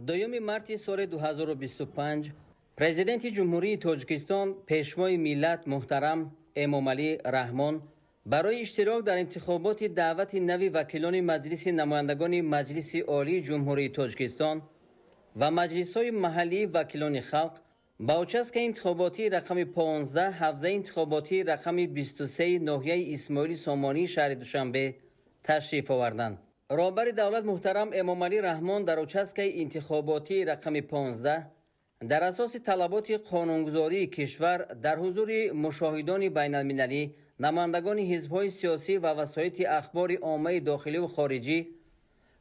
دوم مارس سال 2025 پرزیدنت جمهوری تاجیکستان پیشوای ملت محترم امامعلی رحمان برای اشتراک در انتخابات دعوت نوی وکیلان مجلس نمایندگان مجلس عالی جمهوری تاجیکستان و مجلس‌های محلی وکیلان خلق با اچسک انتخاباتی رقم 15 حوزه انتخاباتی رقم 23 ناحیه اسماعیل سامانی شهر دوشنبه تشریف آوردند. رهبر دولت محترم امامعلی رحمان در اچسک انتخاباتی رقم 15 در اساس طلبات قانونگذاری کشور در حضور مشاهدان بین المللی، نمایندگان حزب‌های سیاسی و وسایط اخبار عامه داخلی و خارجی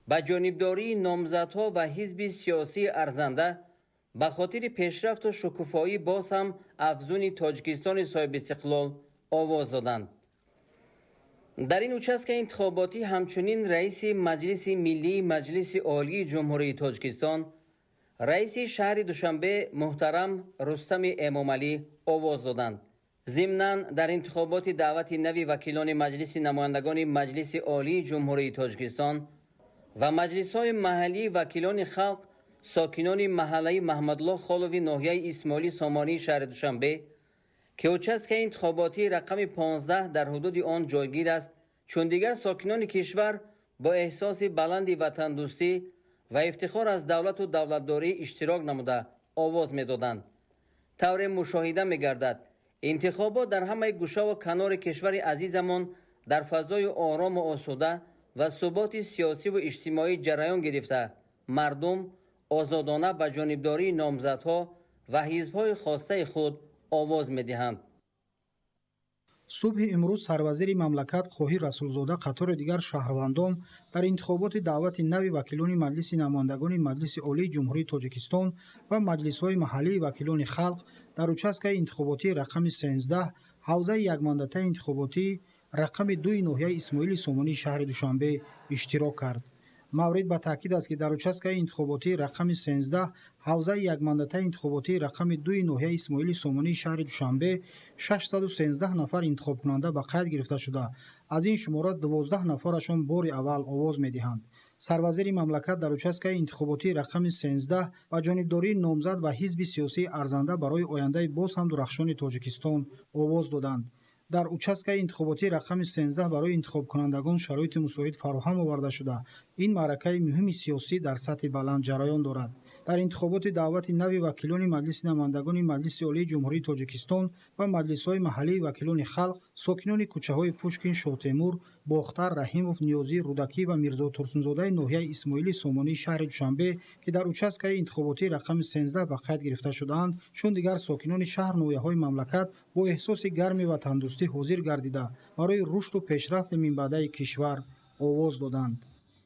با جانبداری نامزدها و حزب سیاسی ارزنده به خاطر پیشرفت و شکوفایی باز هم افزون تاجیکستان صاحب استقلال آواز دادند. در این اچسک انتخاباتی همچنین رئیس مجلس ملی مجلس عالی جمهوری تاجیکستان، رئیس شهر دوشنبه محترم رستم امامعلی آواز دادند. ضمناً در انتخابات دعوت نوی وکیلان مجلس نمایندگان مجلس عالی جمهوری تاجیکستان و مجلس‌های محلی وکیلان خلق ساکنان محله محمدالله خالوی ناحیه اسماعیل سامانی شهر دوشنبه که اچسک انتخاباتی رقم 15 در حدود آن جایگیر است، چون دیگر ساکنان کشور با احساس بلند وطن دوستی و افتخار از دولت و دولتداری اشتراک نموده آواز می‌دادند. طور مشاهده می‌گردد انتخابات در همه گوشه و کنار کشور عزیزمان در فضای آرام و آسوده و ثبات سیاسی و اجتماعی جریان گرفته، مردم آزادانه به جانبداری نامزدها و حزب‌های خواسته خود آواز می‌دهند. صبح امروز سروزیر مملکت خواهی رسولزاده قطار دیگر شهروندان در انتخابات دعوت نوی وکیلان مجلس نمایندگان مجلس عالی جمهوری تاجیکستان و مجلس‌های محلی وکیلان خلق در اچسک انتخاباتی رقم 13 حوزه یک ماندته انتخاباتی رقم 2 ناحیه اسماعیل سامانی شهر دوشنبه اشتراک کرد. مورد به تاکید است که در اچسک انتخاباتی رقم 13 حوزه یک ماندته انتخاباتی رقم 2 ناحیه اسماعیل سامانی شهر دوشنبه 613 نفر انتخاب کننده به قید گرفته شده. از این شمارات 12 نفرشان بار اول آواز می‌دهند. سروزیر مملکت در اچسک انتخاباتی رقم 13 با جانبداری نامزد و حزب سیاسی ارزنده برای آینده باز هم درخشان تاجیکستان آواز دادند. در اچسک انتخاباتی رقم 13 برای انتخاب کنندگان شرایط مساعد فراهم آورده شده. این معرکه مهم سیاسی در سطح بلند جریان دارد. در انتخابات دعوت نوی وکیلان مجلس نمایندگان مجلس عالی جمهوری تاجیکستان و مجلس‌های محلی وکیلان خلق، ساکنان کوچه‌های پوشکین، شاه‌تیمور، باختر، رحیموف، نیازی، رودکی و میرزا ترسونزاده ناحیه اسماعیل سامانی شهر دوشنبه که در اچسک انتخاباتی رقم 13 به قید گرفته شدند، چون دیگر ساکنان شهر ناحیه‌های مملکت با احساس گرم و تندرستی حاضر گردیده برای رشد و پیشرفت منبعد کشور آواز دادند.